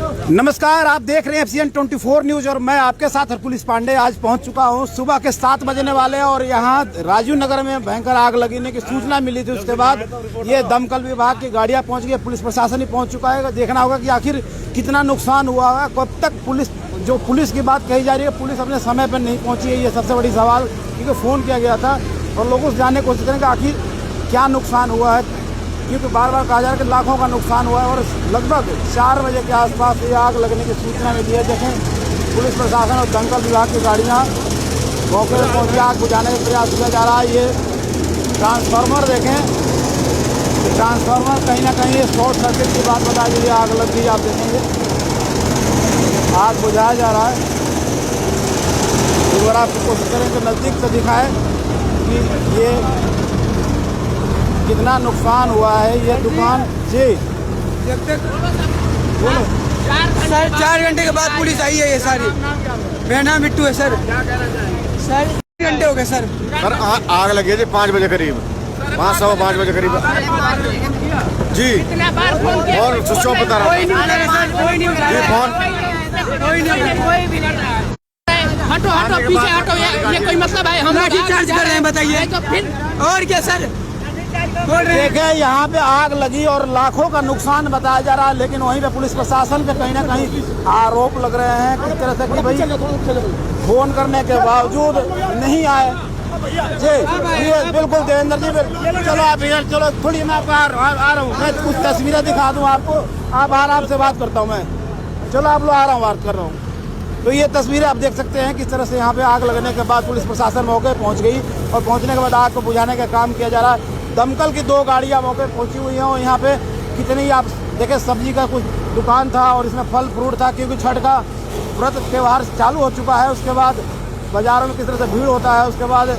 नमस्कार, आप देख रहे हैं FCN 24 न्यूज और मैं आपके साथ पुलिस पांडे। आज पहुंच चुका हूं, सुबह के 7 बजने वाले हैं और यहां राजीव नगर में भयंकर आग लगने की सूचना मिली थी। उसके बाद ये दमकल विभाग की गाड़ियां पहुंच गई, पुलिस प्रशासन ही पहुंच चुका है। देखना होगा कि आखिर कितना नुकसान हुआ है, कब तक पुलिस की बात कही जा रही है, पुलिस अपने समय पर नहीं पहुँची है, ये सबसे बड़ी सवाल। क्योंकि फ़ोन किया गया था और लोगों से जानने की कोशिश करें कि आखिर क्या नुकसान हुआ है, क्योंकि बार बार कहा जा रहा है कि लाखों का नुकसान हुआ है। और लगभग 4 बजे के आसपास ये आग लगने की सूचना मिली है। देखें, पुलिस प्रशासन और दमकल विभाग की गाड़ियाँ मौके पर पहुँच आग बुझाने का प्रयास किया जा रहा है। ये ट्रांसफार्मर देखें, ट्रांसफार्मर कहीं ना कहीं शॉर्ट सर्किट की बात बताई गई, आग लग गई। आप देखेंगे आग बुझाया जा रहा है। एक बार आप कोशिश करें कि नज़दीक से दिखाएं कि ये कितना नुकसान हुआ है। ये दुकान जी बोलो सर, 4 घंटे के बाद पुलिस आई है। ये सारी मेरा नाम बिट्टू है सर। 4 घंटे हो गए सर। आग लगी है जी 5 बजे करीब, 5 सवा 5 बजे करीब जी। और स्विच ऑफ बता रहा जी फोन। हटो पीछे हटो, ये कोई मतलब है? हम लाठी चार्ज कर रहे हैं, बताइए। तो फिर और क्या सर? देखें, यहाँ पे आग लगी और लाखों का नुकसान बताया जा रहा है, लेकिन वहीं पे पुलिस प्रशासन पे कहीं ना कहीं आरोप लग रहे हैं किस तरह से कि भाई फोन करने के बावजूद नहीं आए। जी ये बिल्कुल देवेंद्र जी, चलो आप इधर चलो, थोड़ी मैं आपको आ रहा हूँ, मैं कुछ तस्वीरें दिखा दूँ आपको, आप आराम से बात करता हूँ मैं। चलो आप लोग, आ रहा हूँ, बात कर रहा हूँ। तो ये तस्वीरें आप देख सकते हैं किस तरह से यहाँ पे आग लगने के बाद पुलिस प्रशासन मौके पहुँच गई और पहुँचने के बाद आग को बुझाने का काम किया जा रहा है। दमकल की 2 गाड़ियाँ मौके पहुँची हुई हैं और यहाँ पे कितनी आप देखें, सब्जी का कुछ दुकान था और इसमें फल फ्रूट था, क्योंकि छठ का व्रत त्यौहार चालू हो चुका है। उसके बाद बाज़ारों में किस तरह से भीड़ होता है, उसके बाद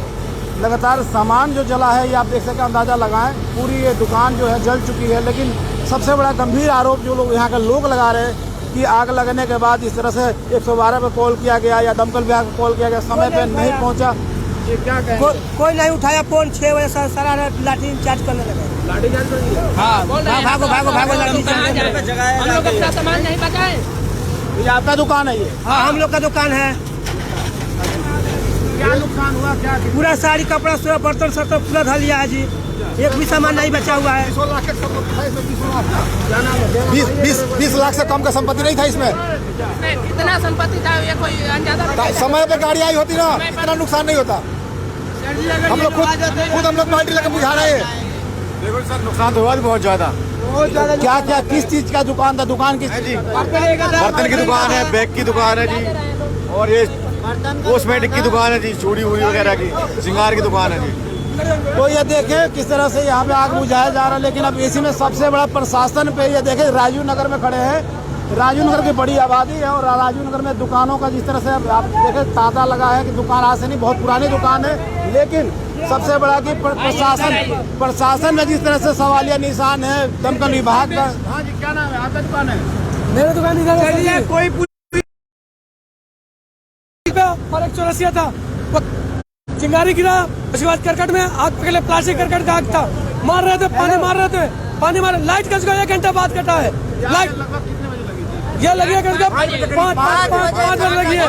लगातार सामान जो जला है, ये आप देख सकते हैं, अंदाज़ा लगाएं पूरी ये दुकान जो है जल चुकी है। लेकिन सबसे बड़ा गंभीर आरोप जो लोग यहाँ के लोग लगा रहे हैं कि आग लगने के बाद इस तरह से 112 पे कॉल किया गया या दमकल विभाग को कॉल किया गया, समय पे नहीं पहुंचा। ये क्या कहें? कोई नहीं उठाया फोन। 6 बजे सारा लाठी चार्ज करने लगे। लाठी चार्ज कर दिया? हाँ, भागो लाठी चार्ज। हम लोग अपना सामान नहीं बचाए। ये आपका दुकान है? ये हाँ, हम लोग का दुकान है। क्या नुकसान हुआ? क्या पूरा साड़ी कपड़ा पूरा बर्तन सब पूरा धल लिया है जी। एक भी सामान नहीं बचा हुआ है। 20 लाख से कम का संपत्ति नहीं था इसमें। कितना संपत्ति था ये कोई अंदाजा? समय पे गाड़ी आई होती ना, इतना नुकसान नहीं होता। हम लोग खुद हम लोग पार्टी लेकर बुझा रहे हैं। देखो सर, नुकसान तो हुआ बहुत ज्यादा। क्या क्या किस चीज का दुकान था? दुकान किस जी? बर्तन की दुकान है, बैग की दुकान है जी, और ये कॉस्मेटिक की दुकान है जी, चूड़ी वूड़ी वगैरह की, श्रृंगार की दुकान है जी। तो ये देखें किस तरह से यहाँ पे आग बुझाया जा रहा है। लेकिन अब इसी में सबसे बड़ा प्रशासन पे, ये देखें राजीव नगर में खड़े हैं। राजीव नगर की बड़ी आबादी है और राजीव नगर में दुकानों का जिस तरह से आप देखें तांता लगा है कि दुकान आज से नहीं, बहुत पुरानी दुकान है। लेकिन सबसे बड़ा कि प्रशासन में जिस तरह से सवालिया निशान है दमकल विभाग का। हाँ जी, क्या नाम है आपका? दुकान है मेरा दुकान इधर कोई और एक चौरसिया था, चिंगारी गिरा, उसके बाद करकट में आग पकड़े, प्लास्टिक करकट का आग था। मार रहे थे, पानी मार लाइट कस गया, 1 घंटा बाद कटा है लाइट। ये लगी है 5 बजे लगी है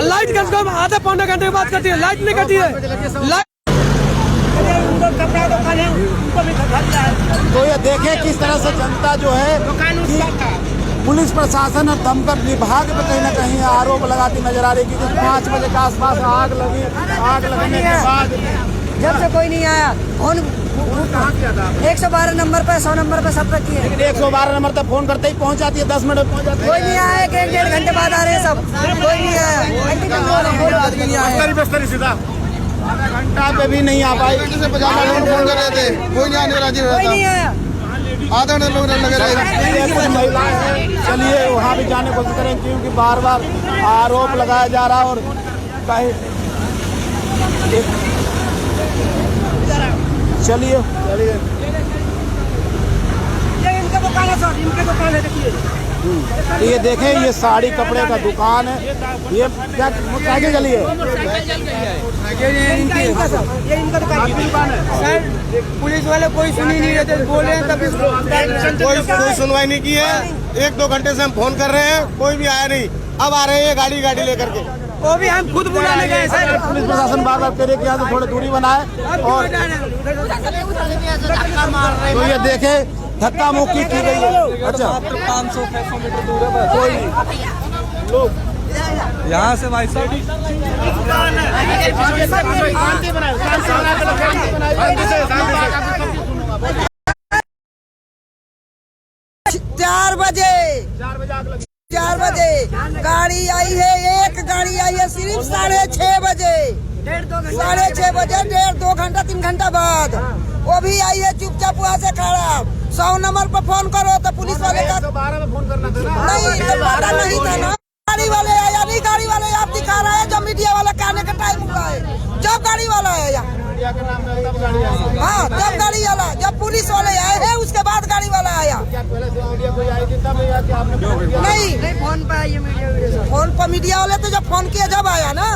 लाइट, कस गया आधा पौने घंटे के बाद कटी है, लाइट नहीं कटी है। कपड़ा दुकान है, उनको भी तो ये देखें किस तरह से जनता जो है पुलिस प्रशासन और दमकल विभाग पे कहीं ना कहीं आरोप लगाती नजर आ रही है। क्योंकि 5 बजे के आसपास आग लगी, आग लगने के बाद जब से कोई नहीं आया। फोन कहाँ किया था? 112 नंबर पे, 100 नंबर पे सब किए। लेकिन 112 नंबर तक फोन करते ही पहुंच जाती है, 10 मिनट में पहुंच जाती है। कोई नहीं आया, 1-1.5 घंटे बाद आ रहे हैं सब, कोई नहीं आया। आधा घंटा पे भी नहीं आ पाई। फोन कर रहे थे, कोई नहीं आने राजी कोई नहीं आया। आधा घंटे लोग लगे रहे। कुछ महिलाएं हैं, चलिए वहाँ भी जाने को करें, क्योंकि बार बार आरोप लगाया जा रहा और चलिए ये इनका दुकान है सर, इनके दुकान है, देखिए ये देखें, ये साड़ी कपड़े का दुकान है। ये क्या मोटरसाइकिल जली है? ये इनका दुकान है सर। पुलिस वाले कोई सुन ही नहीं रहे थे, बोल रहे हैं तभी कोई सुनवाई नहीं की है। 1-2 घंटे से हम फोन कर रहे हैं, कोई भी आया नहीं। अब आ रहे हैं गाड़ी लेकर के, वो भी हम खुद बुलाने गए सर। पुलिस प्रशासन बार बार कह रही है कि यहाँ से थोड़ी दूरी बनाए। और तो ये देखे धक्का मुक्की की गई है। अच्छा 500-600 मीटर दूर है, कोई नहीं लोग यहाँ से भाई साहब 4 बजे गाड़ी आई है। एक गाड़ी आई है सिर्फ 6:30 बजे, 6:30 बजे, 1.5-2 घंटा 3 घंटा बाद वो भी आई है चुपचाप वहाँ से खड़ा। 100 नंबर पर फोन करो तो पुलिस वाले का 112 में फोन करना था ना। नहीं पता नहीं था ना। गाड़ी वाले आया नहीं, गाड़ी वाले आप दिखा रहे हैं जब मीडिया वाला के आने का टाइम हुआ है, जब गाड़ी वाला आया। हाँ जब गाड़ी वाला, जब पुलिस वाले आए हैं उसके बाद गाड़ी वाला आया। नहीं फोन पे आई मीडिया, फोन पर मीडिया वाले तो जब फोन किया जब आया ना,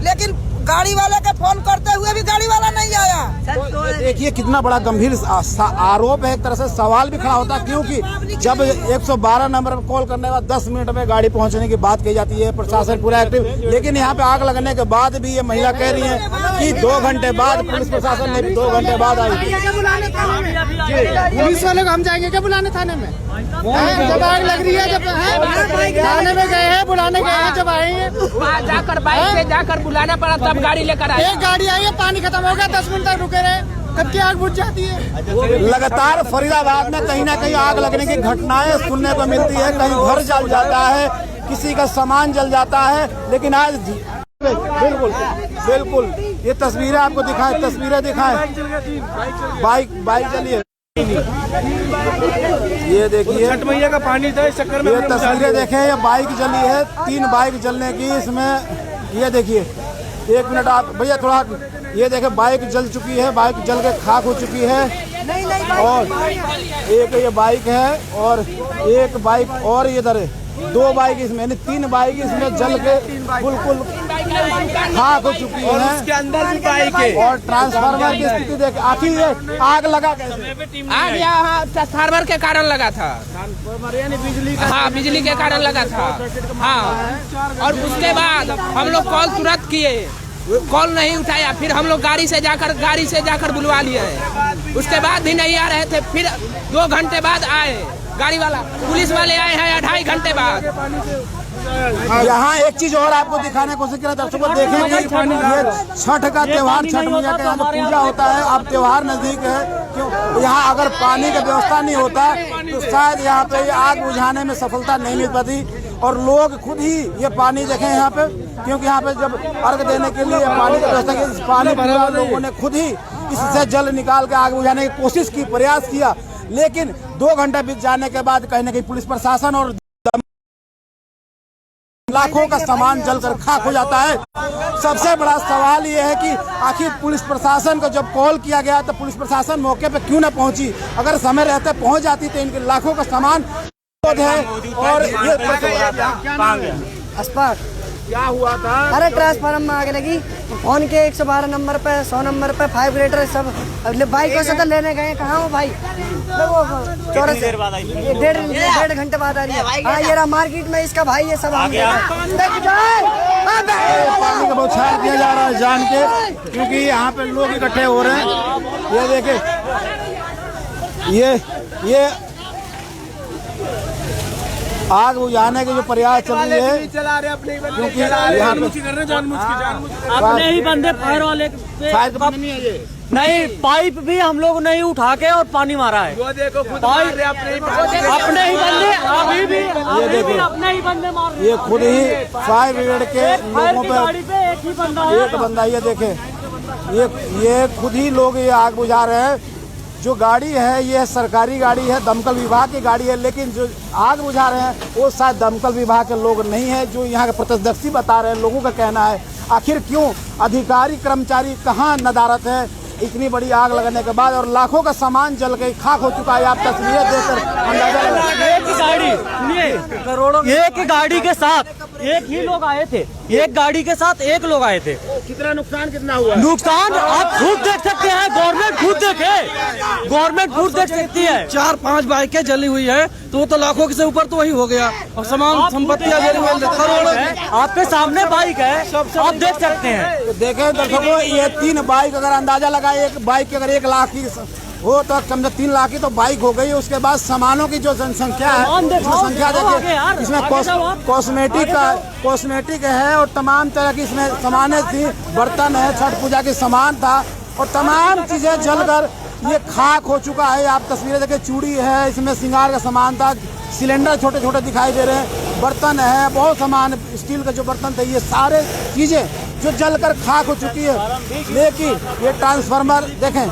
लेकिन गाड़ी वाले के फोन करते हुए भी गाड़ी वाला नहीं आया। तो देखिए कितना बड़ा गंभीर आरोप है, एक तरह से सवाल भी खड़ा होता है, क्योंकि जब 112 नंबर पर कॉल करने के बाद 10 मिनट में गाड़ी पहुंचने की बात कही जाती है, प्रशासन पूरा एक्टिव, लेकिन यहाँ पे आग लगने के बाद भी ये महिला कह रही है कि 2 घंटे बाद पुलिस प्रशासन ने भी 2 घंटे बाद आई। पुलिस वाले को हम जाएंगे क्या बुलाने थाने में? जब आग लग रही है, जब थाने में गए हैं, बुलाने गए हैं, जब आएंगे जाकर बाइक से जाकर बुलाना पड़ा, तब गाड़ी लेकर आए। एक गाड़ी आई है, पानी खत्म हो गया, 10 मिनट तक रुके रहे, कब की आग बुझ जाती है। लगातार फरीदाबाद में कहीं ना कहीं आग लगने की घटनाएं सुनने को मिलती है। कहीं घर जल जाता है, किसी का सामान जल जाता है, लेकिन आज बिल्कुल ये तस्वीरें आपको दिखाएं, बाइक जली है। ये देखिए छठ मैया का पानी था, इस चक्कर में ये तस्वीरें देखें, ये बाइक जली है, 3 बाइक जलने की। इसमें ये देखिए, 1 मिनट आप भैया थोड़ा, ये देखें बाइक जल चुकी है, बाइक जल के खाक हो चुकी है। और एक ये बाइक है और एक बाइक और इधर है, 2 बाइक इसमें, यानी 3 बाइक इसमें जल के बिल्कुल खाक हो चुकी है। उसके अंदर भी बाइक है। और ट्रांसफार्मर की स्थिति देख, आखिर ये आग लगा कैसे? आग यहाँ ट्रांसफार्मर के कारण लगा था। हाँ बिजली के कारण लगा था। हाँ और उसके बाद हम लोग कॉल तुरंत किए, कॉल नहीं उठाया, फिर हम लोग गाड़ी से जाकर बुलवा लिए। उसके बाद भी नहीं आ रहे थे, फिर 2 घंटे बाद आए गाड़ी वाला, पुलिस वाले आए हैं 2.5 घंटे बाद। यहाँ एक चीज और आपको दिखाने की कोशिश करें, दर्शकों देखें कि ये छठ का त्योहार, छठ मैया का यहाँ पूजा होता है। अब त्योहार नजदीक है, क्यों यहाँ अगर पानी का व्यवस्था नहीं होता तो शायद यहाँ पे आग बुझाने में सफलता नहीं मिल पाती। और लोग खुद ही ये पानी देखें यहाँ पे, क्योंकि यहाँ पे जब अर्घ देने के लिए पानी की व्यवस्था की, पानी भरा, लोगों ने खुद ही इससे जल निकाल के आग बुझाने की कोशिश की, प्रयास किया, लेकिन 2 घंटे बीत जाने के बाद कहीं ना कहीं पुलिस प्रशासन और लाखों का सामान जलकर खाक हो जाता है। सबसे बड़ा सवाल ये है कि आखिर पुलिस प्रशासन को जब कॉल किया गया तो पुलिस प्रशासन मौके पे क्यों न पहुंची? अगर समय रहते पहुंच जाती तो इनके लाखों का सामान है। और ये क्या हुआ था? अरे ट्रांसफार्मर में आग लगी, फोन के 112 नंबर पे, 100 नंबर पे, 5 लीटर सब बाइकों से तो लेने गए। कहाँ हो भाई? डेढ़ घंटे बाद आ रही है। हाँ ये रहा मार्केट में, इसका भाई ये सब पानी का बौछार किया जा रहा है जान के, क्योंकि यहाँ पे लोग इकट्ठे हो रहे हैं। ये देखे, ये आग बुझाने के जो प्रयास चल रही है, क्योंकि यहाँ पे अपने ही बंदे फायर वाले नहीं, पाइप भी हम लोग नहीं उठा के और पानी मारा है। पाइप अपने ही बंदे, अभी भी अपने ही बंदे मार रहे हैं। ये खुद ही फायर ब्रिगेड के लोगों पे एक बंदा, ये देखे, ये खुद ही लोग ये आग बुझा रहे हैं। जो गाड़ी है ये सरकारी गाड़ी है, दमकल विभाग की गाड़ी है, लेकिन जो आग बुझा रहे हैं वो शायद दमकल विभाग के लोग नहीं है, जो यहाँ के प्रत्यक्षदर्शी बता रहे हैं। लोगों का कहना है आखिर क्यों अधिकारी कर्मचारी कहाँ नदारत है इतनी बड़ी आग लगने के बाद, और लाखों का सामान जल के खाक हो चुका है। आप तस्वीरें देखकर अंदाजा एक गाड़ी एक ही गाड़ी के साथ एक ही लोग आए थे, एक गाड़ी के साथ एक लोग आए थे। कितना नुकसान कितना हुआ? नुकसान आप खुद देख सकते हैं, गवर्नमेंट खुद देखे, गवर्नमेंट खुद देख सकती है। 4-5 बाइकें जली हुई है तो लाखों से ऊपर तो वही हो गया और सामान संपत्ति करोड़ों। आपके सामने बाइक है, आप देख सकते हैं। तो देखें दर्शकों, ये 3 बाइक अगर अंदाजा लगाए, एक बाइक की अगर 1 लाख की हो तो कम से 3 लाख की तो बाइक हो गई। उसके बाद सामानों की जो जनसंख्या है, इसमें संख्या देखिए, इसमें कॉस्मेटिक है और तमाम तरह की इसमें सामानें थी, बर्तन है, छठ पूजा के सामान था और तमाम चीजें जलकर ये खाक हो चुका है। आप तस्वीरें देखिए, चूड़ी है, इसमें श्रृंगार का सामान था, सिलेंडर छोटे छोटे दिखाई दे रहे हैं, बर्तन है, बहुत सामान, स्टील का जो बर्तन थे, ये सारे चीजें जो जलकर खाक हो चुकी है। लेकिन ये ट्रांसफार्मर देखें,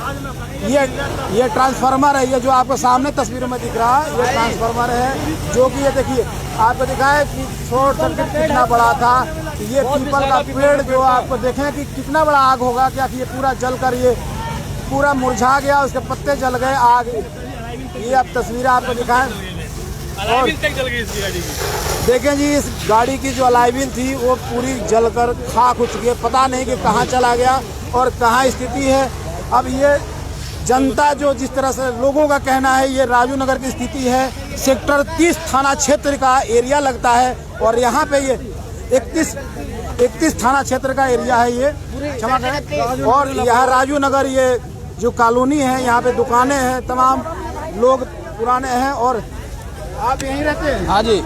ये ट्रांसफार्मर है, ये जो आपको सामने तस्वीरों में दिख रहा है, ये ट्रांसफार्मर है जो कि ये देखिए आपको दिखाया कि शॉर्ट सर्किट कितना बड़ा था। ये पीपल का पेड़ जो आपको देखें कि कितना बड़ा आग होगा, क्या कि ये पूरा जलकर ये पूरा मुरझा गया, उसके पत्ते जल गए, आग। ये आप तस्वीरें आपको दिखाएं और देखें जी, इस गाड़ी की जो अलाई व्हील थी वो पूरी जलकर खाक हो चुकी है। पता नहीं कि कहाँ चला गया और कहाँ स्थिति है। अब ये जनता जो जिस तरह से लोगों का कहना है, ये राजू नगर की स्थिति है, सेक्टर 30 थाना क्षेत्र का एरिया लगता है और यहाँ पे ये 31 थाना क्षेत्र का एरिया है, ये क्षमा करें। और यहाँ राजू नगर ये जो कॉलोनी है, यहाँ पे दुकानें हैं, तमाम लोग पुराने हैं। और आप यहीं रहते हैं? हाँ जी।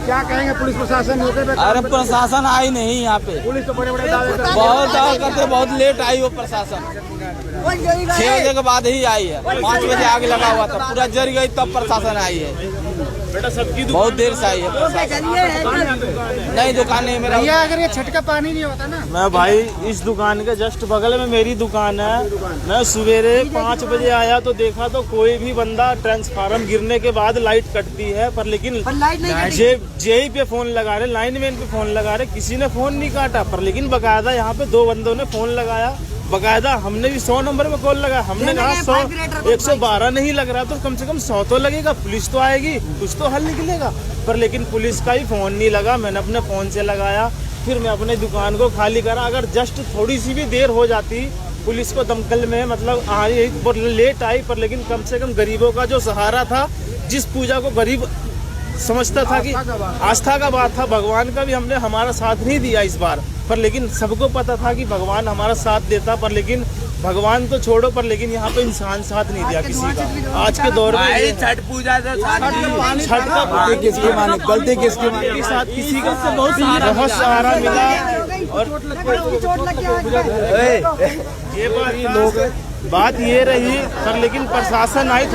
क्या कहेंगे पुलिस प्रशासन मौके पे? अरे प्रशासन आई नहीं यहाँ पे, पुलिस तो बड़े बड़े दावे करती है। बहुत दावा करते, बहुत लेट आई वो प्रशासन। 6 बजे के बाद ही आई है, 5 बजे आगे लगा हुआ था, पूरा जल गई तब प्रशासन आई है। बहुत देर से आई है प्रशासन। नहीं दुकान नहीं मेरा। अगर ये छठ का पानी नहीं होता ना। मैं भाई इस दुकान के जस्ट बगल में मेरी दुकान है। मैं सवेरे 5 बजे आया तो देखा तो कोई भी बंदा, ट्रांसफार्मर गिरने के बाद लाइट कटती है पर लेकिन जेई पे फोन लगा रहे, लाइनमैन पे फोन लगा रहे, किसी ने फोन नहीं काटा। पर लेकिन बकायदा यहाँ पे 2 बंदों ने फोन लगाया, बकायदा हमने भी 100 नंबर में कॉल लगा। हमने कहा 112 नहीं लग रहा तो कम से कम 100 तो लगेगा, पुलिस तो आएगी, कुछ तो हल निकलेगा। पर लेकिन पुलिस का ही फोन नहीं लगा। मैंने अपने फोन से लगाया, फिर मैं अपने दुकान को खाली करा। अगर जस्ट थोड़ी सी भी देर हो जाती, पुलिस को दमकल में मतलब आई, लेट आई, पर लेकिन कम से कम गरीबों का जो सहारा था, जिस पूजा को गरीब समझता था कि आस्था का बात था, भगवान का भी हमने हमारा साथ नहीं दिया इस बार। पर लेकिन सबको पता था कि भगवान हमारा साथ देता, पर लेकिन भगवान तो छोड़ो, पर लेकिन यहाँ पे इंसान साथ नहीं दिया किसी का। आज के दौर में छठ पूजा तो छठ का किसकी माने, गलती किसकी माने के साथ किसी का बहुत सहारा मिला। और ये बात ये रही, पर लेकिन प्रशासन आई,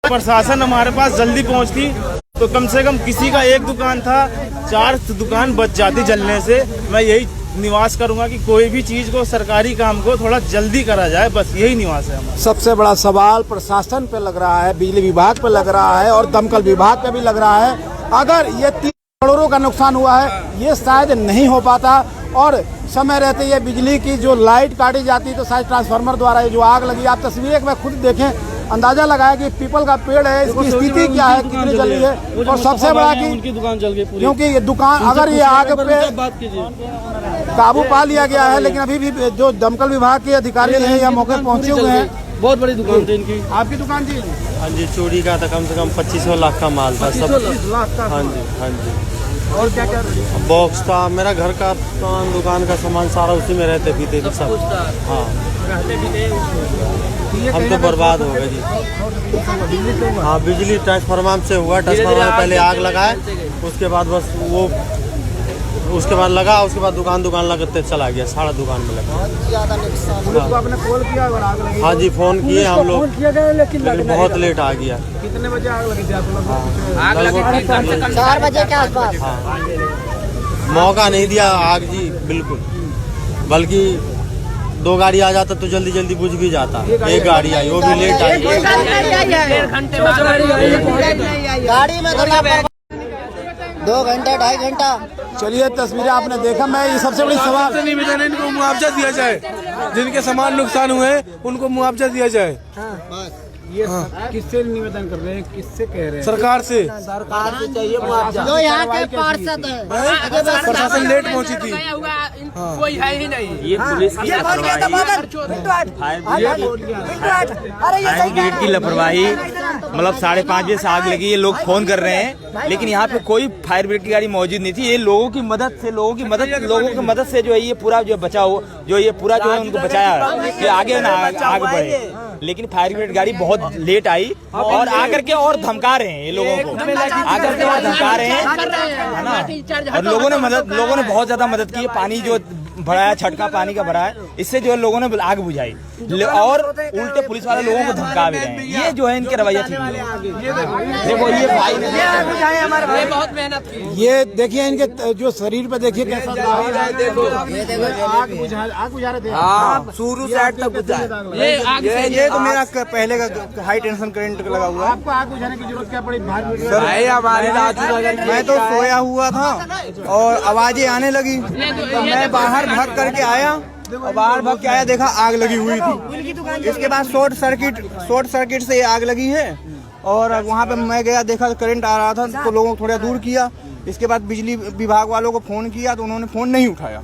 प्रशासन हमारे पास जल्दी पहुंचती तो कम से कम किसी का एक दुकान था, 4 दुकान बच जाती जलने से। मैं यही निवास करूंगा कि कोई भी चीज को, सरकारी काम को थोड़ा जल्दी करा जाए, बस यही निवास है हमारा। सबसे बड़ा सवाल प्रशासन पे लग रहा है, बिजली विभाग पे लग रहा है और दमकल विभाग पे भी लग रहा है। अगर ये 3 करोड़ों का नुकसान हुआ है, ये शायद नहीं हो पाता और समय रहते ये बिजली की जो लाइट काटी जाती तो शायद ट्रांसफार्मर द्वारा ये जो आग लगी। आप तस्वीरें एक बार खुद देखें, अंदाजा लगाया कि पीपल का पेड़ है, इसकी स्थिति क्या है, कितनी जली है। और सबसे बड़ा कि उनकी दुकान जल गई पूरी, क्योंकि ये दुकान अगर ये आग पे बात कीजिए, काबू पा लिया गया है, लेकिन अभी भी जो दमकल विभाग के अधिकारी हैं या मौके पर पहुंचे हुए हैं। बहुत बड़ी दुकान थी इनकी। आपकी दुकान थी? हाँ जी, चूड़ी का था, कम से कम 2500 लाख का माल था सब। 25 लाख का? हाँ जी, हाँ जी। और क्या क्या? बॉक्स था, मेरा घर का दुकान का सामान सारा उसी में रहते पीते थे सब। हाँ, हम तो बर्बाद हो गए जी। हाँ, बिजली ट्रांसफार्मर से हुआ, ट्रांसफार्मर में पहले आग लगाए, उसके बाद बस वो उसके बाद लगा, उसके बाद दुकान लगाते चला गया, सारा दुकान में लगा। पुलिस को आपने कॉल किया अगर आग लगी? हाँ जी, फोन किए हम लोग, लेकिन बहुत लेट आ गया। कितने बजे आग लगी थी आप लोग? आग लगी थी कम से कम 4 बजे के आसपास। हाँ, मौका नहीं दिया आग जी, बिल्कुल। बल्कि 2 गाड़ी आ जाता तो जल्दी जल्दी बुझ भी जाता। एक गाड़ी आई, वो भी लेट आई। 1.5 घंटे बाद गाड़ी में 2 घंटे 2.5 घंटा। चलिए, तस्वीरें आपने देखा। मैं ये सबसे बड़ी सवाल निवेदन है, इनको मुआवजा दिया जाए, जिनके सामान नुकसान हुए उनको मुआवजा दिया जाए। ये किससे निवेदन कर रहे हैं, किससे कह रहे हैं? सरकार से। सरकार से चाहिए मुआवजा। जो यहाँ के पार्षद है प्रशासन लेट पहुंची थी। कोई है ही नहीं। ये पुलिस की फायर ब्रिगेड की लापरवाही, मतलब 5:30 बजे से आग लगी, ये लोग फोन कर रहे हैं लेकिन यहाँ पे कोई फायर ब्रिगेड की गाड़ी मौजूद नहीं थी। ये लोगों की मदद से जो है ये पूरा जो बचाव जो ये पूरा जो है उनको बचाया कि आगे ना आग बढ़े। लेकिन फायर ब्रिगेड गाड़ी बहुत लेट आई और आकर के और धमका रहे हैं ये लोगों को, आकर के और धमका रहे हैं, है ना। और लोगों ने बहुत ज्यादा मदद की है। पानी जो भरा है, छटका पानी का भरा है, इससे जो है लोगों ने आग बुझाई और उल्टे पुलिस वाले लोगों को धमका भी रहे हैं। ये जो है इनके रवैया ठीक नहीं है। देखो ये भाई ये बहुत मेहनत की। ये देखिए इनके जो शरीर पे देखिए कैसा देखो आग बुझा रहे थे। शुरू से एंड तक बुझा है। ये तो मेरा पहले का हाई टेंशन करंट लगा हुआ है। आपको आग बुझाने की जरूरत क्या पड़ी? मैं तो सोया हुआ था और आवाजें आने लगी, मैं बाहर भाग करके आया और बाहर भाग के आया, देखा आग लगी हुई थी। इसके बाद शॉर्ट सर्किट से ये आग लगी है और वहाँ पे मैं गया, देखा करंट आ रहा था तो लोगों को थोड़ा दूर किया। इसके बाद बिजली विभाग वालों को फोन किया तो उन्होंने फोन नहीं उठाया।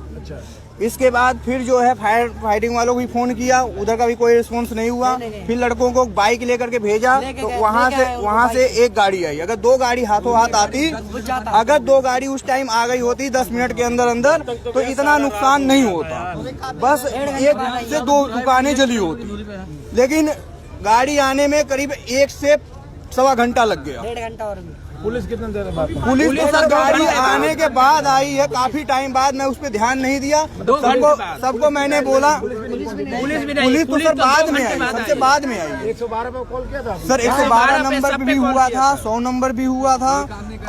इसके बाद फिर जो है फायरिंग वालों को भी फोन किया, उधर का भी कोई रिस्पॉन्स नहीं हुआ। फिर लड़कों को बाइक लेकर के भेजा तो वहाँ से एक गाड़ी आई। अगर 2 गाड़ी हाथों हाथ आती, अगर 2 गाड़ी उस टाइम आ गई होती 10 मिनट के अंदर तो इतना नुकसान नहीं होता, बस 1 से 2 दुकानें जली होती। लेकिन गाड़ी आने में करीब 1 से सवा घंटा लग गया। 1.5 घंटा और पुलिस कितने देर बाद? पुलिस तो सर गाड़ी आने के बाद आई है, काफी टाइम बाद। मैं उस पर ध्यान नहीं दिया। सबको मैंने बोला, पुलिस तो सर बाद में आई, सबसे बाद में आई। 112 पे कॉल किया था सर, 112 नंबर भी हुआ था, 100 नंबर भी हुआ था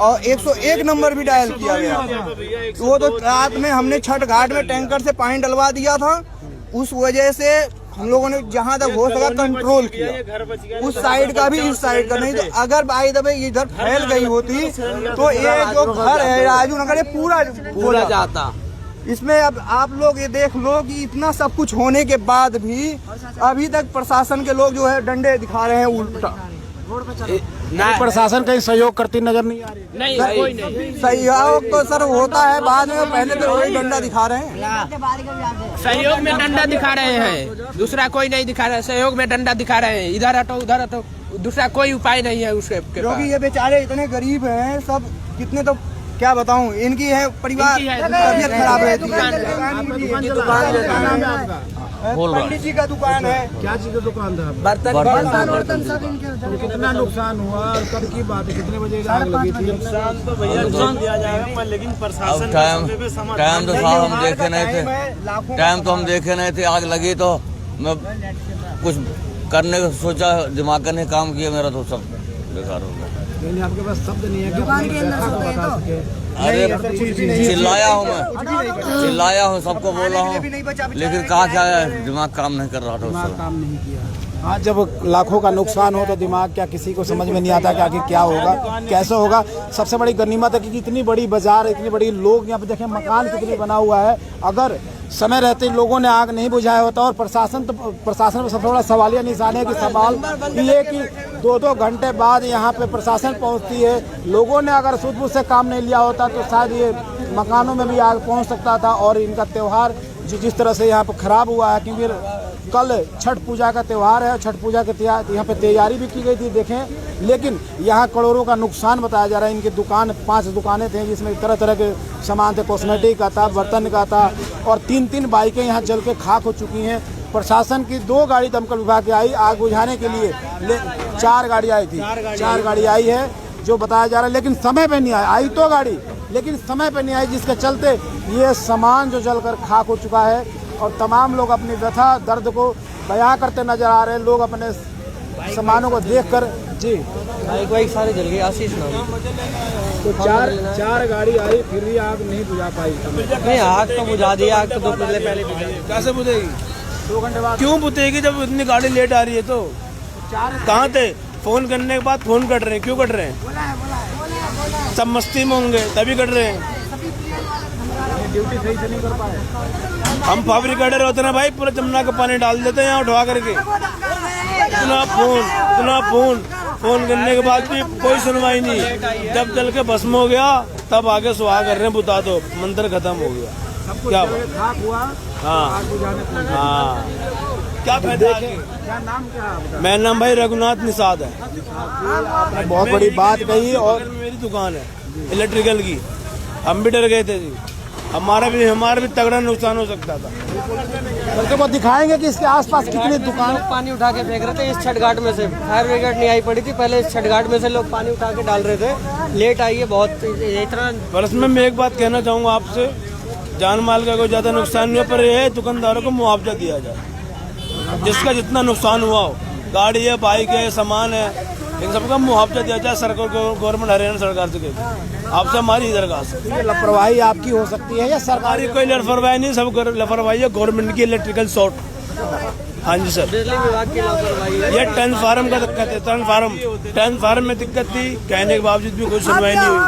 और 101 नंबर भी डायल किया गया। वो तो रात में हमने छठ घाट में टैंकर से पानी डलवा दिया था। उस वजह से हम लोगों ने जहाँ तक हो सका कंट्रोल किया, उस साइड का भी इस साइड का। नहीं तो अगर बाई दफे इधर फैल गई होती तो ये जो घर है राजू नगर, ये पूरा जाता। इसमें अब आप लोग ये देख लो कि इतना सब कुछ होने के बाद भी अभी तक प्रशासन के लोग जो है डंडे दिखा रहे हैं उल्टा। प्रशासन कहीं सहयोग करती नजर नहीं आ रही? नहीं, कोई नहीं। सहयोग तो सर होता है बाद में, पहले तो वही डंडा दिखा रहे हैं। सहयोग में डंडा दिखा रहे हैं, दूसरा कोई नहीं दिखा रहा है। सहयोग में डंडा दिखा रहे हैं, इधर हटो उधर हटो, दूसरा कोई उपाय नहीं है उसके। क्योंकि ये बेचारे इतने गरीब हैं सब, कितने तो क्या बताऊं, इनकी है परिवार तबीयत खराब रहती है। पंडित जी का दुकान है। क्या चीज का दुकान था? बर्तन सब तो कितना नुकसान हुआ और कब की बात है, कितने बजे आग लगी थी? नुकसान तो भैया दिया जाएगा, लेकिन प्रशासन टाइम तो साहब हम देखे नहीं थे। आग लगी तो मैं कुछ करने का सोचा, दिमाग करने का काम किया, मेरा तो सब बेकार हो गया। यानी आपके पास शब्द नहीं है दुकान के अंदर सोते हैं तो? अरे चिल्लाया हूँ, सबको बोला हूँ, लेकिन कहा क्या है, दिमाग काम नहीं कर रहा था। दिमाग काम नहीं किया। आज जब लाखों का नुकसान हो तो दिमाग क्या किसी को समझ में नहीं आता कि आगे क्या होगा, कैसे होगा। सबसे बड़ी गनीमत है कि इतनी बड़ी बाजार, इतनी बड़ी लोग यहाँ पे देखें, मकान कितनी बना हुआ है। अगर समय रहते लोगों ने आग नहीं बुझाया होता, और प्रशासन पर सबसे बड़ा सवालिया निशान है कि सवाल ये कि 2-2 घंटे बाद यहाँ पे प्रशासन पहुँचती है। लोगों ने अगर सूझबूझ से काम नहीं लिया होता तो शायद ये मकानों में भी आग पहुँच सकता था। और इनका त्यौहार जिस तरह से यहाँ पर खराब हुआ है, क्योंकि कल छठ पूजा का त्यौहार है, छठ पूजा के यहाँ पे तैयारी भी की गई थी देखें, लेकिन यहाँ करोड़ों का नुकसान बताया जा रहा है। इनकी दुकान 5 दुकानें थी जिसमें तरह तरह के सामान थे, कॉस्मेटिक का था, बर्तन का था, और 3-3 बाइकें यहाँ जल के खाक हो चुकी हैं। प्रशासन की 2 गाड़ी दमकल विभाग की आई आग बुझाने के लिए, 4 गाड़ी आई थी, 4 गाड़ी आई है जो बताया जा रहा है, लेकिन समय पे नहीं आई तो गाड़ी, लेकिन समय पे नहीं आई, जिसके चलते ये सामान जो जलकर खाक हो चुका है। और तमाम लोग अपनी व्यथा दर्द को बयां करते नजर आ रहे हैं। लोग अपने सामानों को देखकर जी बाइक सारे जल गए। आशीष नाम तो 4 गाड़ी आई फिर भी आग नहीं बुझा पाई। नहीं, आग तो बुझा दिया, आग तो 2 घंटे पहले कैसे बुझेगी? 2 घंटे बाद क्यों बुझेगी जब इतनी गाड़ी लेट आ रही है? तो कहाँ थे? फोन करने के बाद फोन कट रहे हैं, क्यों कट रहे हैं? सब मस्ती में होंगे तभी कट रहे हैं। ड्यूटी सही से नहीं कर पाए। हम फैब्रिकेटर होते ना भाई, पूरा जमुना का पानी डाल देते हैं यहाँ उठवा करके। इतना फोन करने के बाद भी कोई सुनवाई नहीं। जब जल के भस्म हो गया तब आगे सुहा कर रहे हैं, बुता दो, मंदिर खत्म हो गया। क्या हुआ? हाँ, क्या फायदा? क्या नाम क्या है? मेरा नाम भाई रघुनाथ निषाद है। आपने बहुत बड़ी बात कही। और मेरी दुकान है इलेक्ट्रिकल की, हम भी डर गए थे जी, हमारा भी तगड़ा नुकसान हो सकता था। वो दिखाएंगे कि इसके आसपास कितनी दुकान। पानी उठा के फेंक रहे थे इस छठ घाट में से, फायर ब्रिगेड नहीं आई पड़ी थी, पहले इस छठ घाट में से लोग पानी उठा के डाल रहे थे, लेट आई है बहुत इतना। पर इसमें मैं एक बात कहना चाहूँगा आपसे, जान माल का कोई ज्यादा नुकसान नहीं है, पर यह दुकानदारों को मुआवजा दिया जाए, जिसका जितना नुकसान हुआ हो, गाड़ी है, बाइक है, सामान है, इन सबका मुआवजा दिया जाए सरकार को, गवर्नमेंट हरियाणा सरकार से कहती। आपसे हमारी दरखास्त। लापरवाही आपकी हो सकती है या सरकारी? कोई लापरवाही नहीं, सब लापरवाही है गवर्नमेंट की। इलेक्ट्रिकल शॉर्ट, हाँ जी सर, बिजली विभाग की लापरवाही है। ये ट्रांसफार्मर का दिक्कत है, ट्रांसफार्मर में दिक्कत थी, कहने के बावजूद भी कोई सुनवाई नहीं हुई।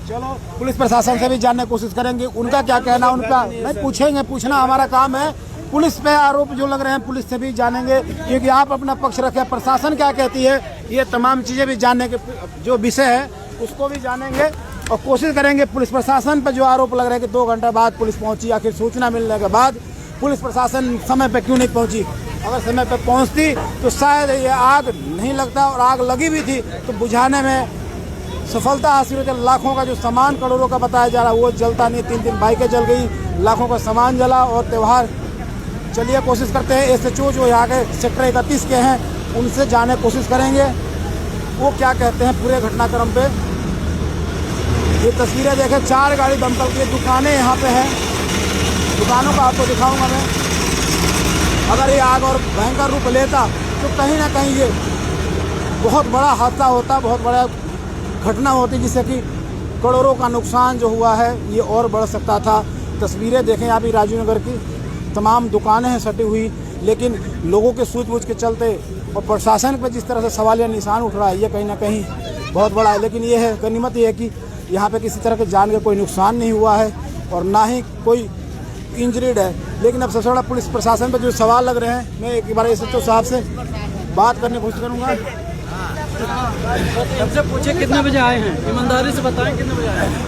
चलो पुलिस प्रशासन से भी जानने की कोशिश करेंगे, उनका क्या कहना, उनका नहीं पूछेंगे, पूछना हमारा काम है। पुलिस पे आरोप जो लग रहे हैं पुलिस से भी जानेंगे, क्योंकि आप अपना पक्ष रखें, प्रशासन क्या कहती है, ये तमाम चीज़ें भी जानने के जो विषय है उसको भी जानेंगे और कोशिश करेंगे। पुलिस प्रशासन पर जो आरोप लग रहे हैं कि 2 घंटे बाद पुलिस पहुंची, आखिर सूचना मिलने के बाद पुलिस प्रशासन समय पर क्यों नहीं पहुंची? अगर समय पर पहुंचती तो शायद ये आग नहीं लगता, और आग लगी भी थी तो बुझाने में सफलता हासिल होती। लाखों का जो सामान, करोड़ों का बताया जा रहा है, वो जलता नहीं। 3 बाइकें जल गई, लाखों का सामान जला। और त्यौहार, चलिए कोशिश करते हैं SHO जो यहाँ के सेक्टर 31 के हैं उनसे जाने की कोशिश करेंगे, वो क्या कहते हैं पूरे घटनाक्रम पे। ये तस्वीरें देखें, 4 गाड़ी दमकल की, दुकानें यहाँ पे हैं, दुकानों का आपको दिखाऊंगा मैं। अगर ये आग और भयंकर रूप लेता तो कहीं ना कहीं ये बहुत बड़ा हादसा होता, बहुत बड़ा घटना होती, जिससे कि करोड़ों का नुकसान जो हुआ है ये और बढ़ सकता था। तस्वीरें देखें आप ही राजीव नगर की, तमाम दुकानें हैं सटी हुई, लेकिन लोगों के सूझबूझ के चलते और प्रशासन पर जिस तरह से सवालिया निशान उठ रहा है, ये कहीं ना कहीं बहुत बड़ा है। लेकिन ये है, गनीमत ये है कि यहाँ पे किसी तरह के जान का कोई नुकसान नहीं हुआ है और ना ही कोई इंजरीड है। लेकिन अब सबसे बड़ा पुलिस प्रशासन पर जो सवाल लग रहे हैं, मैं एक बार SHO साहब से बात करने की कोशिश करूँगा। सबसे पूछे कितने बजे आए हैं, ईमानदारी से बताएं कितने बजे आए हैं।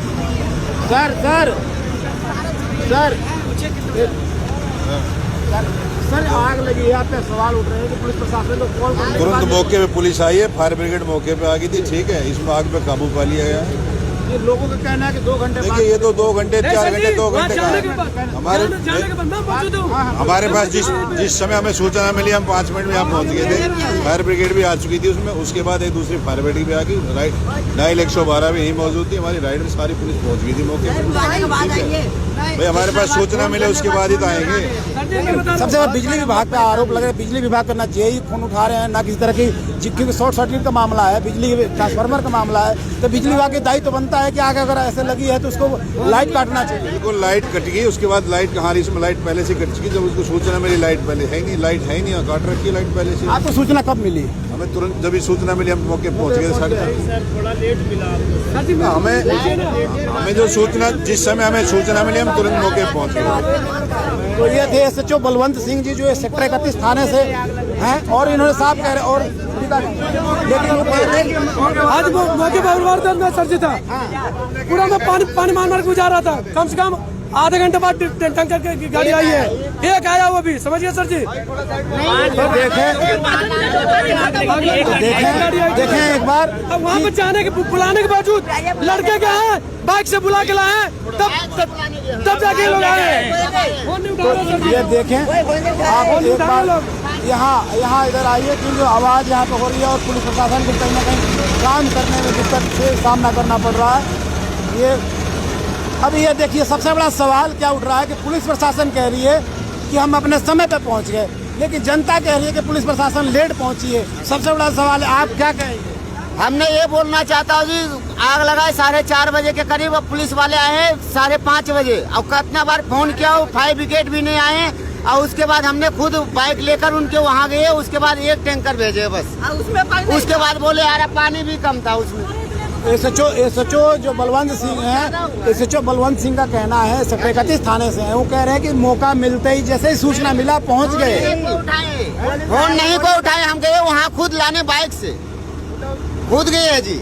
सर आग लगी है, आप पे सवाल उठ रहे हैं कि पुलिस प्रशासन को कॉल करने के बाद तुरंत मौके पे पुलिस आई है, फायर ब्रिगेड मौके पे आ गई थी, ठीक है, इसमें आग पे काबू पा लिया गया। ये लोगों का कहना है कि 2 घंटे देखिए, ये तो 2 घंटे 4 घंटे 2 घंटे का हमारे पास जिस समय हमें सूचना मिली, हम 5 मिनट में यहाँ पहुँच गए थे। फायर ब्रिगेड भी आ चुकी थी उसमें, उसके बाद एक दूसरी फायर ब्रिगेड भी आ गई, राइट डायल 112 भी यहीं मौजूद थी, हमारी राइड में सारी पुलिस पहुँच गई थी मौके पर। भाई हमारे पास सूचना मिले उसके बाद ही तो आएंगे। सबसे बड़ा बिजली विभाग पे आरोप लग रहे हैं, बिजली विभाग करना चाहिए, फोन उठा रहे हैं ना किसी तरह की, क्योंकि शॉर्ट सर्किट का मामला है, बिजली ट्रांसफार्मर का मामला है, तो बिजली विभाग की दायित्व तो बनता है कि आगे अगर ऐसे लगी है तो उसको लाइट काटना चाहिए। बिल्कुल, लाइट कट गई, उसके बाद लाइट कहाँ रही, इसमें लाइट पहले से कट चुकी, जब उसको सूचना मिली लाइट पहले है नहीं, लाइट है नहीं, काट रखी है लाइट पहले से। आपको सूचना कब मिली? हमें तुरंत जब सूचना मिली हम मौके पहुँच गए। थोड़ा लेट मिला हमें जो सूचना, जिस समय हमें सूचना मिली हम तुरंत मौके पहुँच गए। तो ये थे SHO बलवंत सिंह जी, जो सेक्टर 31 थाने से हैं, और इन्होंने साफ कह रहे, और आज मौके पर वारदात में सर्जी था, पूरा में पानी मार के गुजार रहा था। कम से कम आधे घंटे बाद टैंकर की गाड़ी आई है, एक आया वो भी, समझिए सर जी। तो देखें एक बार, अब वहाँ पे जाने के बुलाने के बावजूद लड़के क्या है, बाइक से बुला के लाए, तब जाके लोग आए। तो ये देखें आप एक बार, यहाँ इधर आइए, क्योंकि जो आवाज़ यहाँ पे हो रही है और पुलिस प्रशासन को कहीं ना कहीं काम करने में दिक्कत से सामना करना पड़ रहा है। ये अब ये देखिए, सबसे बड़ा सवाल क्या उठ रहा है कि पुलिस प्रशासन कह रही है कि हम अपने समय पे पहुंच गए, लेकिन जनता कह रही है कि पुलिस प्रशासन लेट पहुंची है। सबसे बड़ा सवाल है, आप क्या कहेंगे? हमने ये बोलना चाहता हूँ जी, आग लगाए 4:30 बजे के करीब, अब पुलिस वाले आए हैं 5:30 बजे। अब कितना बार फोन किया, फायर ब्रिगेड भी नहीं आए, और उसके बाद हमने खुद बाइक लेकर उनके वहाँ गए, उसके बाद एक टैंकर भेजे बस। उसके बाद बोले यार पानी भी कम था उसमें। एसएचओ जो बलवंत सिंह है, एसएचओ बलवंत सिंह का कहना है, सेक्टर 31 थाने से है, वो कह रहे हैं कि मौका मिलते ही जैसे ही सूचना मिला पहुंच गए। फोन नहीं को उठाए, हम गए वहाँ खुद लाने, बाइक से खुद गए हैं जी।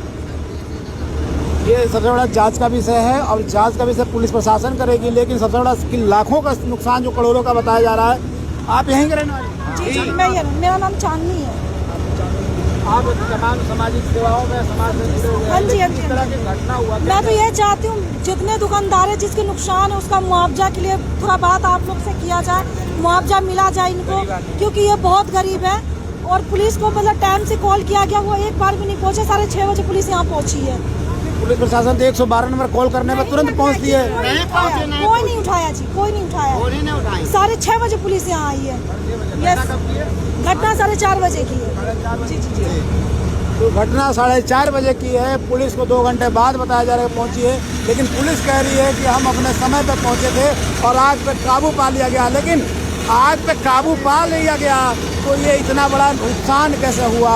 ये सबसे बड़ा जांच का विषय है और जांच का विषय पुलिस प्रशासन करेगी, लेकिन सबसे बड़ा कि लाखों का नुकसान जो करोड़ों का बताया जा रहा है। आप यहीं के रहने वाले? जी, मेरा नाम चांदनी है। आप तमाम सामाजिक सेवाओं में समाज में जुड़े हुए हैं। हाँ जी, हाँ जी। इस तरह की घटना हुआ, मैं तो ये चाहती हूँ जितने दुकानदार है जिसके नुकसान है उसका मुआवजा के लिए थोड़ा बात आप लोग से किया जाए, मुआवजा मिला जाए इनको, क्योंकि ये बहुत गरीब है। और पुलिस को मतलब टाइम से कॉल किया गया, वो एक बार भी नहीं पहुँचे। 6:30 बजे पुलिस यहाँ पहुँची है। पुलिस प्रशासन तो 112 नंबर कॉल करने पर तुरंत पहुँचती है। कोई नहीं उठाया जी, कोई नहीं उठाया। 6:30 बजे पुलिस यहाँ आई है। घटना 4:30 बजे की है। जी जी जी। तो घटना 4:30 बजे की है। पुलिस को 2 घंटे बाद बताया जा रहा है पहुंची है, लेकिन पुलिस कह रही है कि हम अपने समय पर पहुंचे थे और आग पे काबू पा लिया गया। लेकिन आग पे काबू पा लिया गया तो ये इतना बड़ा नुकसान कैसे हुआ?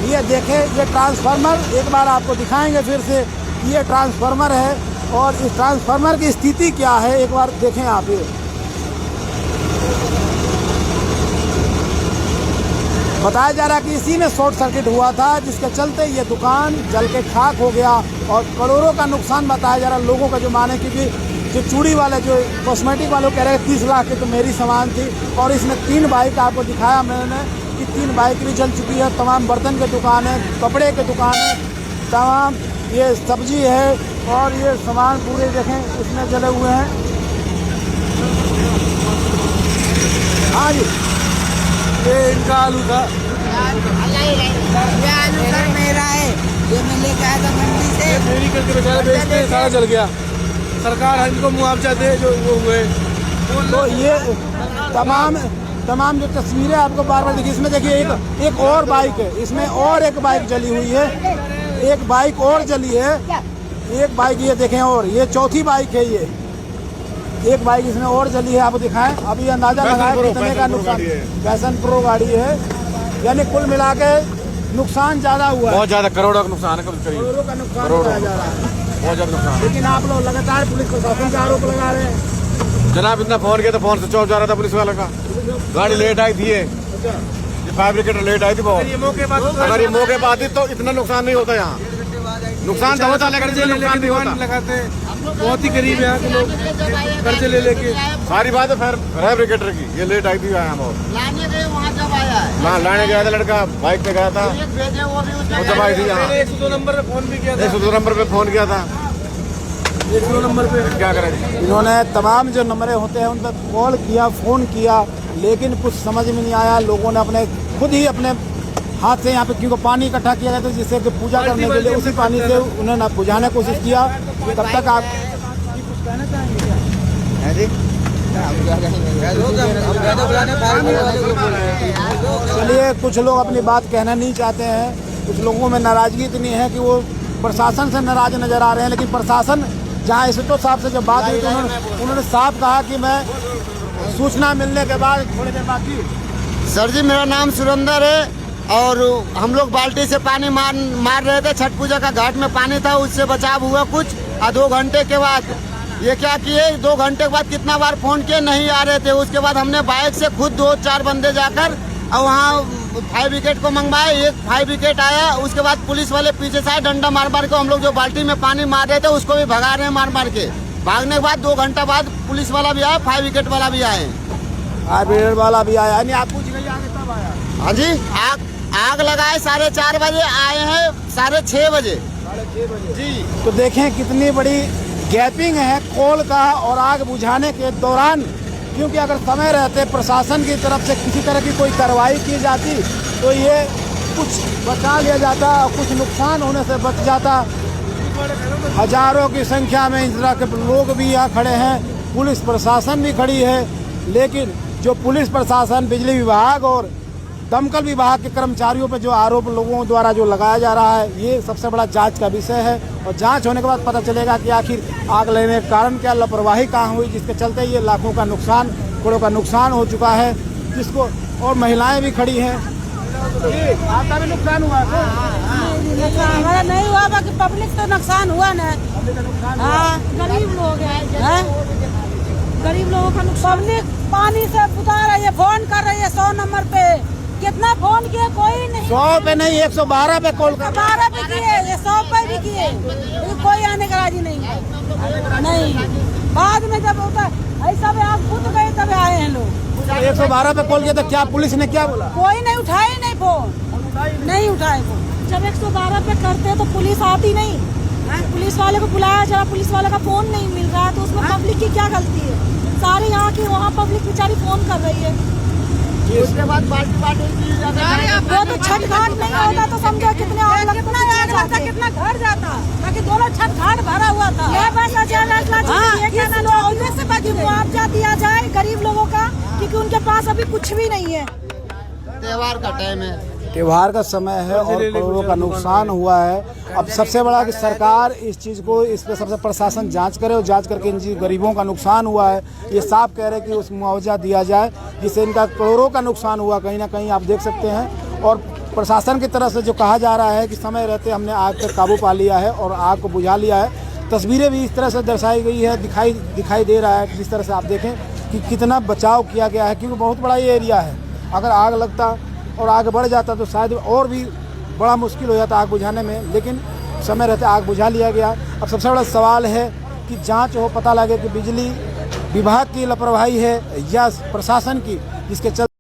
ये देखें, ये ट्रांसफार्मर एक बार आपको दिखाएंगे फिर से। ये ट्रांसफार्मर है और इस ट्रांसफार्मर की स्थिति क्या है एक बार देखें आप। ये बताया जा रहा है कि इसी में शॉर्ट सर्किट हुआ था, जिसके चलते ये दुकान जल के खाक हो गया और करोड़ों का नुकसान बताया जा रहा है लोगों का। जो माने क्योंकि जो चूड़ी वाले, जो कॉस्मेटिक वाले कह रहे हैं 30 लाख की तो मेरी सामान थी। और इसमें 3 बाइक आपको दिखाया मैंने कि 3 बाइक भी जल चुकी है। तमाम बर्तन की दुकान है, कपड़े की दुकान है, तमाम ये सब्जी है और ये सामान पूरे देखें इसमें जले हुए हैं। हाँ जी, ये इनका आलू था। ये आलू सर मेरा है, ये मैं लेके आया था मंडी से। चोरी करके बेचारा बेचते हैं, सारा जल गया। सरकार हमको मुआवजा दे जो वो हुए। तो ये तमाम जो तस्वीरें आपको बार बार देखिए, इसमें देखिए एक और बाइक है, इसमें और एक बाइक जली हुई है, एक बाइक और जली है, एक बाइक ये देखें, और ये चौथी बाइक है। ये एक बाइक इसमें और जली है, आपको दिखाएं। अभी अंदाजा लगाएं कितने का नुकसान। पैशन प्रो गाड़ी है, यानी कुल मिला के नुकसान ज्यादा हुआ है। बहुत ज्यादा, करोड़ों का नुकसान है। करोड़ों का नुकसान बताया जा रहा है, बहुत ज्यादा नुकसान। लेकिन आप लोग लगातार पुलिस प्रशासन का आरोप लगा रहे हैं। जनाब इतना फोन किया तो फोन स्विच ऑफ जा रहा था पुलिस वाला का। गाड़ी लेट आई थी, ये फायर ब्रिगेड लेट आई थी बहुत। अगर ये मौके पर आती तो इतना नुकसान नहीं होता। यहाँ नुकसान तो होता, लेकिन नुकसान नहीं होता। लगाते बहुत ही गरीब है यहाँ के लोग, कर्जे ले लेके। सारी बात है फायर ब्रिगेड की, ये लेट आई थी यहाँ बहुत। लाने गए वहाँ जब आया है, लाने गया था लड़का, बाइक पे गया था, भेजे वो भी जब आई थी यहाँ। 102 नंबर पे फोन भी किया था। 102 नंबर पे फोन किया था। 102 नंबर पे क्या करें? इन्होंने तमाम जो नंबरें होते हैं उन पर कॉल किया, फ़ोन किया, लेकिन कुछ समझ में नहीं आया। लोगों ने अपने खुद ही अपने हाथ से यहाँ पे क्योंकि पानी इकट्ठा किया गया था, जिससे कि पूजा करने के लिए उसी पानी से उन्होंने बुझाने की कोशिश किया। तब तक आप चलिए, कुछ लोग अपनी बात कहना नहीं चाहते हैं। कुछ लोगों में नाराजगी इतनी है कि वो प्रशासन से नाराज नजर आ रहे हैं। लेकिन प्रशासन जहाँ एसएचओ साहब से जब बात हुई तो उन्होंने साफ कहा कि मैं सूचना मिलने के बाद थोड़ी देर बाकी। सर जी, मेरा नाम सुरेंद्र है और हम लोग बाल्टी से पानी मार रहे थे। छठ पूजा का घाट में पानी था, उससे बचाव हुआ कुछ। और 2 घंटे के बाद ये क्या किए, 2 घंटे के बाद कितना बार फोन किए, नहीं आ रहे थे। उसके बाद हमने बाइक से खुद 2-4 बंदे जाकर और वहाँ फायर ब्रिगेड को मंगवाए। एक फायर ब्रिगेड आया, उसके बाद पुलिस वाले पीछे से आए, डंडा मार मार के हम लोग जो बाल्टी में पानी मार रहे थे उसको भी भगा रहे हैं मार मार के। भागने के बाद 2 घंटा बाद पुलिस वाला भी आया, फायर ब्रिगेड वाला भी आए। फायर ब्रिगेड वाला भी आया, नहीं आप पूछ गई आगे कब आया? हाँ जी, आग लगाए 4:30 बजे, आए हैं 6:30 बजे। जी, तो देखें कितनी बड़ी गैपिंग है कॉल का और आग बुझाने के दौरान। क्योंकि अगर समय रहते प्रशासन की तरफ से किसी तरह की कोई कार्रवाई की जाती तो ये कुछ बचा लिया जाता और कुछ नुकसान होने से बच जाता। हजारों की संख्या में इस तरह के लोग भी यहाँ खड़े हैं, पुलिस प्रशासन भी खड़ी है। लेकिन जो पुलिस प्रशासन, बिजली विभाग और दमकल विभाग के कर्मचारियों पर जो आरोप लोगों द्वारा जो लगाया जा रहा है, ये सबसे बड़ा जांच का विषय है। और जांच होने के बाद पता चलेगा कि आखिर आग लगने का कारण क्या, लापरवाही कहाँ हुई, जिसके चलते ये लाखों का नुकसान, करोड़ों का नुकसान हो चुका है। जिसको और महिलाएं भी खड़ी हैं, आपका भी नुकसान हुआ है? हमारा नहीं हुआ, बाकी पब्लिक तो नुकसान हुआ ना। हाँ, गरीब लोग हैं, गरीब लोगों का नुकसान। पब्लिक पानी से बुता रही है, फोन कर रही है 100 नंबर पे। कितना फोन किया, कोई नहीं। 100 पे नहीं, 112 पे कॉल कर। 112 पे किए, 100 पे भी किए, लेकिन कोई आने का राजी नहीं। बाद में जब होता ऐसा भी आप खुद गए तब आए हैं लोग। 112 पे कॉल किया तो क्या पुलिस ने क्या बोला? कोई नहीं उठाए, नहीं फोन नहीं उठाए फोन। जब 112 पे करते तो पुलिस आती नहीं। पुलिस वाले को बुलाया जरा, पुलिस वाले का फोन नहीं मिल रहा है, तो उसमें पब्लिक की क्या गलती है? सारी यहाँ की वहाँ पब्लिक बेचारी फोन कर रही है। उसके बाद पार्टी वो तो छठ घाट नहीं होता तो समझो कितने आग लगता, कितना घर जाता, बाकी दोनों छठ घाट भरा हुआ था। से बाकी मुआवजा दिया जाए गरीब लोगों का, क्योंकि उनके पास अभी कुछ भी नहीं है। त्योहार का टाइम है, त्योहार का समय है और करोड़ों का नुकसान हुआ है। अब सबसे बड़ा कि सरकार इस चीज़ को, इस पर सबसे प्रशासन जांच करे और जांच करके इन गरीबों का नुकसान हुआ है ये साफ कह रहे हैं कि उस मुआवजा दिया जाए जिससे इनका करोड़ों का नुकसान हुआ कहीं ना कहीं, आप देख सकते हैं। और प्रशासन की तरफ से जो कहा जा रहा है कि समय रहते हमने आग पर काबू पा लिया है और आग को बुझा लिया है, तस्वीरें भी इस तरह से दर्शाई गई है, दिखाई दे रहा है जिस तरह से आप देखें कि कितना बचाव किया गया है, क्योंकि बहुत बड़ा ये एरिया है। अगर आग लगता और आगे बढ़ जाता तो शायद और भी बड़ा मुश्किल हो जाता आग बुझाने में, लेकिन समय रहते आग बुझा लिया गया। अब सबसे बड़ा सवाल है कि जांच हो, पता लगे कि बिजली विभाग की लापरवाही है या प्रशासन की, जिसके चलते